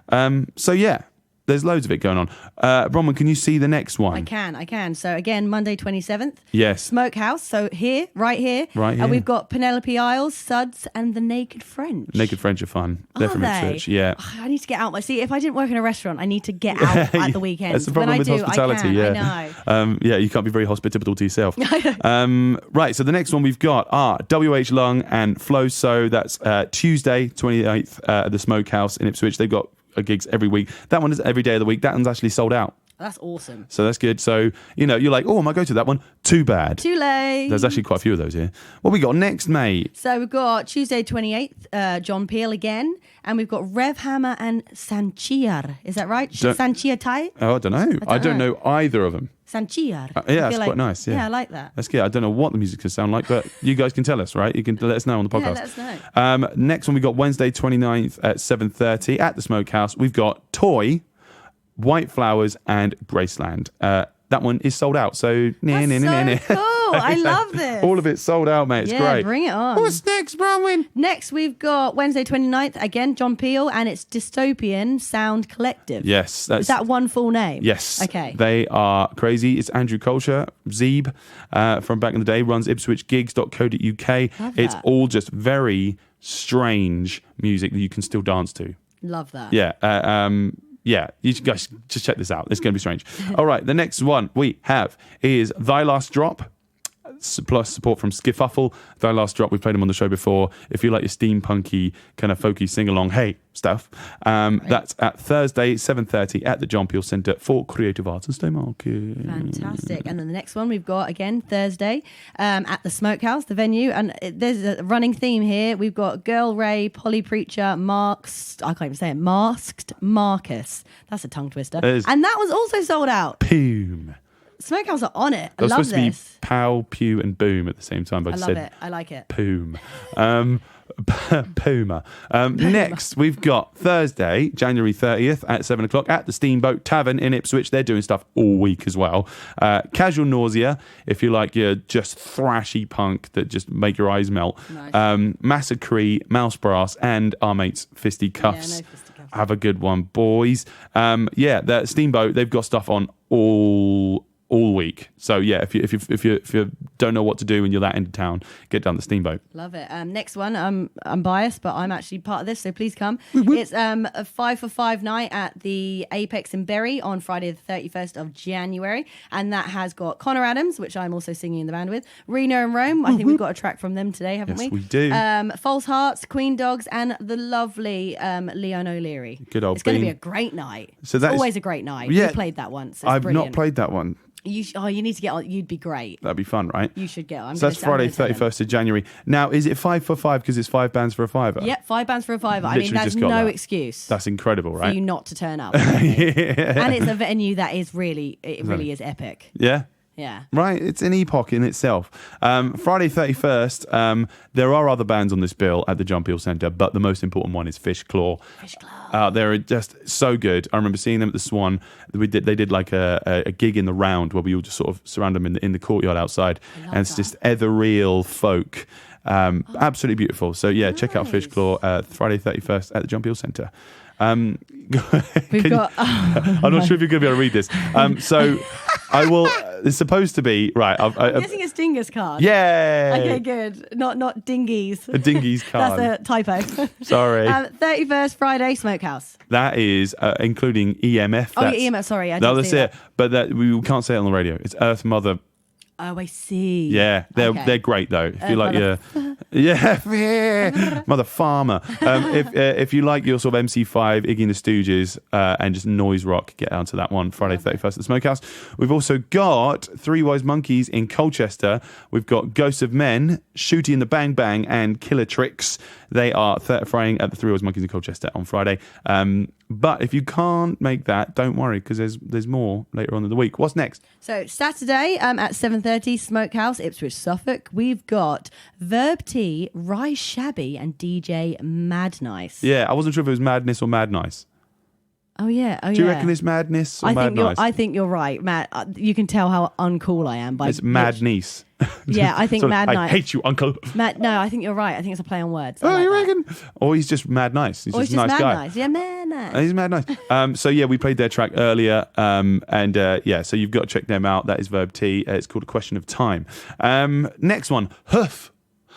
So, yeah, there's loads of it going on. Bronwyn, can you see the next one? I can. So, again, Monday 27th. Yes. Smokehouse. So, right here. And we've got Penelope Isles, Suds, and the Naked French. Naked French are fun. They're from Ipswich, yeah. Oh, I need to get out. See, if I didn't work in a restaurant, I need to get out at the weekend. That's the problem with hospitality, I know. Yeah, you can't be very hospitable to yourself. Right, so the next one we've got are WH Lung and Flow So. That's Tuesday, 28th at the Smokehouse in Ipswich. They've got gigs every week. That one is every day of the week. That one's actually sold out. That's awesome. So that's good. So, you're like, I might go to that one. Too bad. Too late. There's actually quite a few of those here. What we got next, mate? So we've got Tuesday 28th, John Peel again. And we've got Rev Hammer and Sanchiar. Is that right? Sanchiar Tai? Oh, I don't know. I don't know either of them. Sanchiar. Yeah, that's quite nice. Yeah, I like that. That's good. I don't know what the music could sound like, but you guys can tell us, right? You can let us know on the podcast. Yeah, let us know. Next one, we got Wednesday 29th at 7:30 at the Smokehouse. We've got Toy, White Flowers, and Graceland. That one is sold out. So, cool. I love this. All of it sold out, mate. It's great. Bring it on. What's next, Bronwyn? Next, we've got Wednesday 29th, again, John Peel, and it's Dystopian Sound Collective. Yes. Is that one full name? Yes. Okay. They are crazy. It's Andrew Colcher, Zeeb, from back in the day, runs ipswichgigs.co.uk. Love It's that. all just very strange music that you can still dance to. Love that. Yeah, you guys just check this out. It's going to be strange. All right, the next one we have is Thy Last Drop, plus support from Skifuffle. Thy Last Drop, we've played them on the show before. If you like your steampunky, kind of folky sing-along, hey, stuff, that's at Thursday, 7:30 at the John Peel Centre for Creative Arts and Staymarket. Fantastic. And then the next one we've got, again, Thursday at the Smokehouse, the venue. And there's a running theme here. We've got Girl Ray, Polly Preacher, Masked Marcus. That's a tongue twister. And that was also sold out. Poom. Smokehouse are on it. I That was love supposed this. to be pow, pew, and boom at the same time. But I love it. I like it. Poom. Puma. Next, we've got Thursday, January 30th at 7 o'clock at the Steamboat Tavern in Ipswich. They're doing stuff all week as well. Casual Nausea, if you like your just thrashy punk that just make your eyes melt. Nice. Massacre, Mouse Brass, and our mates Fisticuffs. Yeah, no Fisticuffs. Have a good one, boys. The Steamboat, they've got stuff on all week. So yeah, if you don't know what to do when you're that end of town, get down the Steamboat. Love it. Next one, I'm biased, but I'm actually part of this, so please come. It's a 5 for 5 night at the Apex in Bury on Friday the 31st of January, and that has got Connor Adams, which I'm also singing in the band with, Reno and Rome. I think we've got a track from them today, haven't we? Yes, we do. False Hearts, Queen Dogs, and the lovely Leon O'Leary. Good old It's going to Bean. be a great night. So it's that's always a great night. Yeah. We played that once. It's I've brilliant. not played that one. You need to get on. You'd be great. That'd be fun, right? You should get on. So that's Friday, 31st of January. Now, is it 5 for 5 because it's 5 bands for a fiver? Yep, 5 bands for a fiver. I Literally mean, that's just got no that. excuse That's incredible, for right? you not to turn up. And it's a venue that is really is epic. Yeah. Yeah. Right, it's an epoch in itself. Friday 31st, there are other bands on this bill at the John Peel Centre, but the most important one is Fish Claw. Fish Claw. They're just so good. I remember seeing them at the Swan. They did like a gig in the round where we all just sort of surround them in the courtyard outside, and it's just ethereal folk. Absolutely beautiful. So yeah, check out Fish Claw Friday 31st at the John Peel Centre. We've got. I'm not sure if you're going to be able to read this. So I will. It's supposed to be right. I'm guessing it's Dingus card. Yeah. Okay, good. Not Dingies. A Dingies card. That's a typo. Sorry. 31st Friday, Smokehouse. That is including EMF. Oh, yeah, EMF. Sorry, I no, didn't that's see it. But that we can't say it on the radio. It's Earth Mother. Oh, I see. Yeah, they're great though. If you like your mother farmer. If you like your sort of MC5, Iggy and the Stooges, and just noise rock, get down to that one. Friday 31st at the Smokehouse. We've also got Three Wise Monkeys in Colchester. We've got Ghosts of Men, Shooty and the Bang Bang, and Killer Tricks. They are frying at the Three Wise Monkeys in Colchester on Friday. But if you can't make that, don't worry, because there's more later on in the week. What's next? So Saturday at 7:30, Smokehouse, Ipswich, Suffolk. We've got Verb T, Rise Shabby, and DJ Mad Nice. Yeah, I wasn't sure if it was Madness or Mad Nice. Oh yeah. Do you reckon it's Madness or Mad Nice? I think you're right, Matt. You can tell how uncool I am by. It's Mad Niece. Yeah, I think Mad Nice. I hate you, Uncle. No, I think you're right. I think it's a play on words. Oh, you reckon? Or he's just mad nice. He's just a nice mad guy. Nice. Yeah, mad nice. He's mad nice. So yeah, we played their track earlier, so you've got to check them out. That is Verb T. It's called A Question of Time. Next one, Hoof.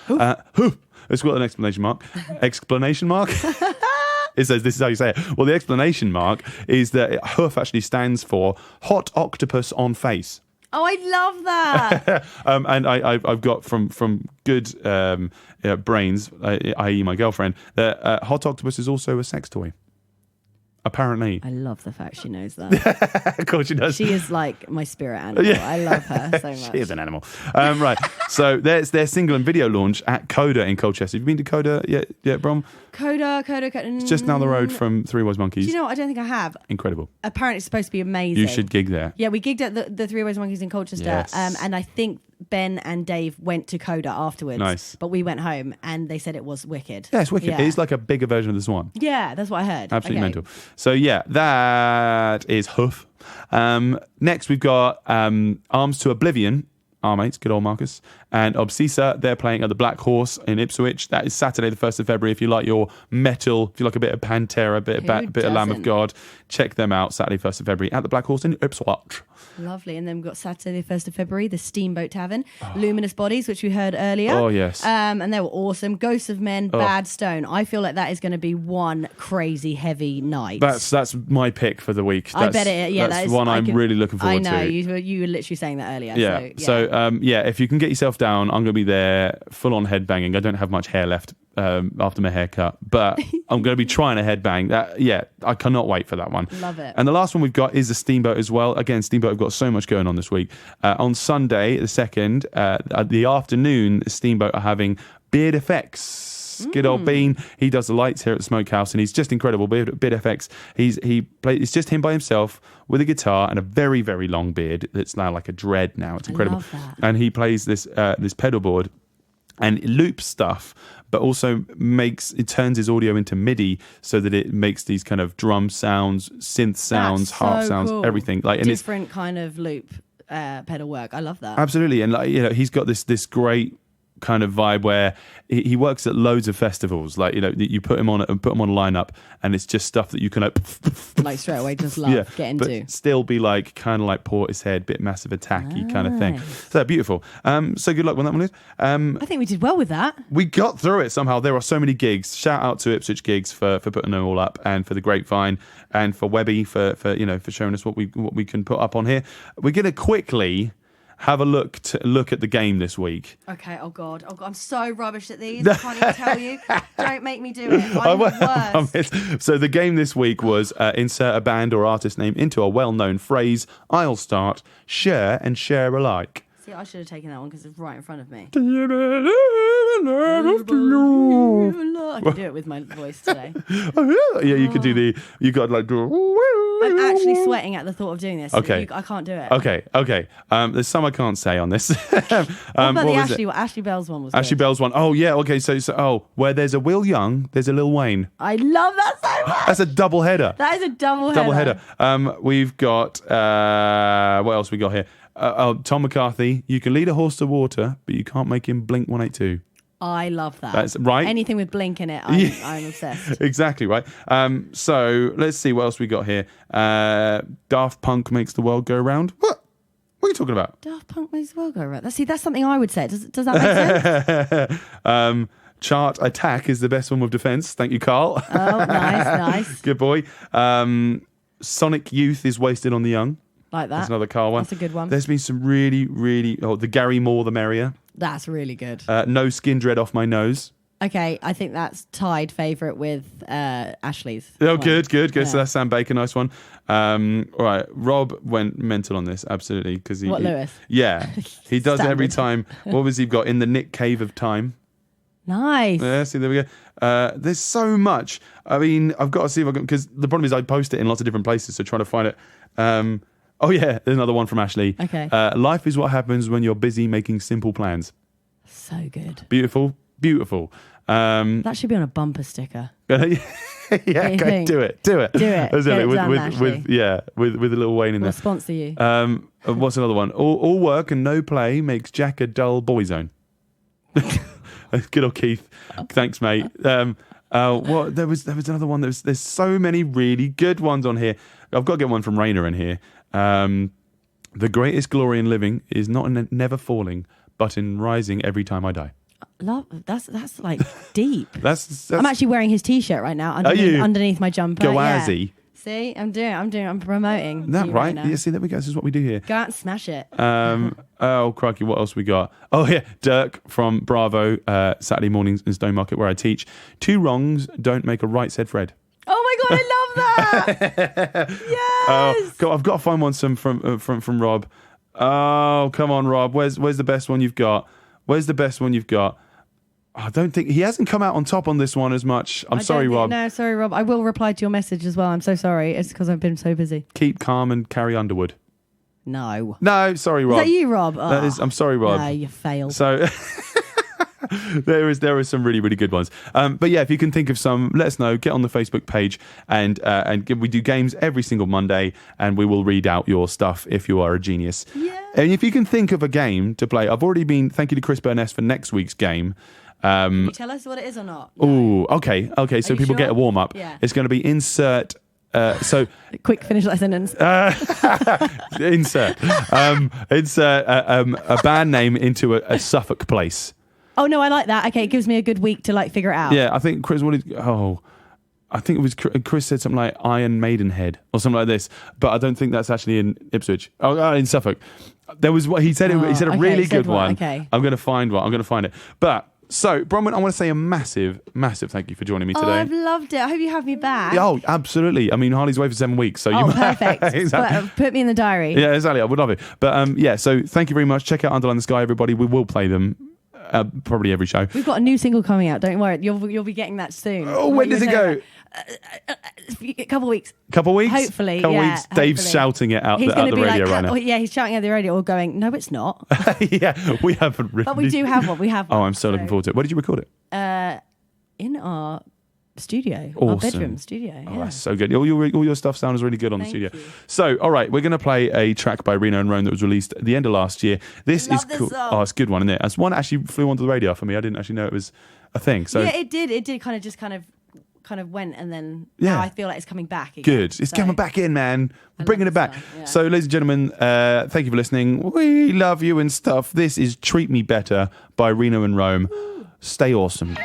Hoof. It's got an exclamation mark. Exclamation mark. It says, this is how you say it. Well, the explanation mark is that Hoof actually stands for Hot Octopus on Face. Oh, I love that. And I've got from good brains, i.e. my girlfriend, that Hot Octopus is also a sex toy. Apparently. I love the fact she knows that. Of course she does. She is like my spirit animal. Yeah. I love her so much. She is an animal. Right. So there's their single and video launch at Coda in Colchester. Have you been to Coda yet, Brom? Coda. It's just down the road from Three Wise Monkeys. Do you know what? I don't think I have. Incredible. Apparently it's supposed to be amazing. You should gig there. Yeah, we gigged at the Three Wise Monkeys in Colchester. Yes. And I think Ben and Dave went to Coda afterwards. Nice. But we went home and they said it was wicked. Yeah, it's wicked. Yeah. It's like a bigger version of the Swan. Yeah, that's what I heard. Absolutely Okay. mental. So yeah, that is Hoof. Next we've got Arms to Oblivion. Our mates, good old Marcus. And Obsessa, they're playing at the Black Horse in Ipswich. That is Saturday the 1st of February. If you like your metal, if you like a bit of Pantera, a bit of Lamb of God, check them out Saturday 1st of February at the Black Horse in Ipswich. Lovely. And then we've got Saturday the 1st of February, the Steamboat Tavern. Luminous Bodies, which we heard earlier. Oh, yes. And they were awesome. Ghosts of Men, Bad Stone. I feel like that is going to be one crazy heavy night. That's my pick for the week. I bet it. Yeah, that's one I'm really looking forward to. I know. You were literally saying that earlier. Yeah. So if you can get yourself down, I'm going to be there full on headbanging. I don't have much hair left after my haircut, but I'm going to be trying to headbang. I cannot wait for that one. Love it. And the last one we've got is the Steamboat as well. Again, Steamboat have got so much going on this week. On Sunday, the 2nd, at the afternoon, Steamboat are having Beard Effects. Good old Bean. He does the lights here at the Smokehouse, and he's just incredible. Beard FX. It's just him by himself with a guitar and a very, very long beard that's now like a dread now. It's incredible. I love that. And he plays this pedal board and it loops stuff, but also turns his audio into MIDI so that it makes these kind of drum sounds, synth sounds, harp sounds, cool. everything. Different kind of loop pedal work. I love that. Absolutely. And he's got this great kind of vibe where he works at loads of festivals. You put him on a lineup, and it's just stuff that you can like straight away just love get into. But still be like kind of like Portishead, bit Massive Attack-y kind of thing. So beautiful. So good luck when that one is. I think we did well with that. We got through it somehow. There are so many gigs. Shout out to Ipswich Gigs for putting them all up, and for the Grapevine, and for Webby for showing us what we can put up on here. We're gonna quickly have a look at the game this week. Okay, oh God, I'm so rubbish at these. I can't even tell you. Don't make me do it. I'm the worst. So the game this week was insert a band or artist name into a well-known phrase. I'll start. Share and share alike. See, I should have taken that one because it's right in front of me. Do you believe in love? I can do it with my voice today. Yeah, you could do you got like. I'm actually sweating at the thought of doing this. Okay. I can't do it. Okay. There's some I can't say on this. What about the Ashley Bell's one? Was Ashley good. Bell's one. Oh yeah. Okay. So where there's a Will Young, there's a Lil Wayne. I love that so much. That's a double header. That is a double header. We've got what else we got here? Tom McCarthy. You can lead a horse to water, but you can't make him blink 182. I love that. That's right. Anything with Blink in it, I'm obsessed. Exactly right. So let's see what else we got here. Daft Punk makes the world go round. What are you talking about? Daft Punk makes the world go round. That's something I would say. Does that make sense? Chart Attack is the best one with defense. Thank you, Carl. Oh, nice. Good boy. Sonic Youth is wasted on the young. Like that. That's another Carl one. That's a good one. There's been some really, really... Oh, the Gary Moore, the merrier. That's really good. No skin dread off my nose. Okay, I think that's tied favourite with Ashley's. Oh, good. Yeah. So that's Sam Baker, nice one. All right, Rob went mental on this, absolutely. Lewis? Yeah, he does it every Standard. time. What was he got? In the Nick Cave of Time. Nice. Yeah, see, there we go. There's so much. I mean, I've got to see if I can... Because the problem is I post it in lots of different places, so trying to find it... oh, yeah, there's another one from Ashley. Okay. Life is what happens when you're busy making simple plans. So good. Beautiful. That should be on a bumper sticker. Yeah, you go think? do it. Do it. Let's Get do it it done, with Ashley. with a little Wayne in We'll there. sponsor you. What's another one? All work and no play makes Jack a dull boy zone. Good old Keith. Thanks, mate. What there was another one. There's so many really good ones on here. I've got to get one from Rainer in here. The greatest glory in living is not in never falling, but in rising every time I die. Love that's like deep. That's I'm actually wearing his T-shirt right now you? underneath my jumper. Go yeah. Azzy. See, I'm promoting. Isn't that you right? now. Yeah, see, there we go. This is what we do here. Go out and smash it. Oh, crikey, what else we got? Oh, yeah, Dirk from Bravo, Saturday mornings in Stone Market where I teach. 2 wrongs don't make a right, said Fred. Oh my God, I love that. Yes. I've got to find one from Rob. Oh, come on, Rob. Where's the best one you've got? I don't think he hasn't come out on top on this one as much. I'm sorry, Rob. No, sorry, Rob. I will reply to your message as well. I'm so sorry. It's because I've been so busy. Keep calm and carry Underwood. No. No, sorry, Rob. Is that you, Rob? I'm sorry, Rob. No, you failed. So there are some really, really good ones. But yeah, if you can think of some, let us know. Get on the Facebook page and we do games every single Monday, and we will read out your stuff if you are a genius. Yeah. And if you can think of a game to play, I've already been. Thank you to Chris Burness for next week's game. Can you tell us what it is or not? Oh, okay. So you people get sure? a warm up. Yeah. It's going to be insert. So Quick, finish that sentence. insert a band name into a Suffolk place. Oh no, I like that. Okay, it gives me a good week to figure it out. Yeah, I think Chris. I think it was Chris said something like Iron Maidenhead or something like this, but I don't think that's actually in Ipswich. In Suffolk. There was what he said. He said a really good one. Okay. I'm going to find one. I'm going to find it. But so, Bronwyn, I want to say a massive, massive thank you for joining me today. Oh, I've loved it. I hope you have me back. Oh, absolutely. I mean, Harley's away for 7 weeks, so you perfect. Exactly. Put me in the diary. Yeah, exactly. I would love it. But yeah, so thank you very much. Check out Underline the Sky, everybody. We will play them probably every show. We've got a new single coming out. Don't worry, you'll be getting that soon. Oh, when does it go? A couple of weeks. Couple weeks? Hopefully, Couple yeah, weeks. Dave's hopefully. shouting it out He's at going the to be radio like, right now. oh, yeah, he's shouting at the radio or going, no, it's not. Yeah, we haven't really. But we do have one. We have one. Oh, I'm so looking forward to it. Where did you record it? In our studio, Awesome. our bedroom studio. Oh, Yeah. that's so good. All your stuff sounds really good on the studio. you. So, all right, we're going to play a track by Reno and Rome that was released at the end of last year. This Love is this cool. song. Oh, it's a good one, isn't it? That's one that actually flew onto the radar for me. I didn't actually know it was a thing. So Yeah, it did. It did kind of went, and then Yeah. now I feel like it's coming back again. good. It's So, coming back in, man. We're bringing love it back. this song, yeah. So, ladies and gentlemen, thank you for listening. We love you and stuff. This is Treat Me Better by Reno and Rome. Stay awesome.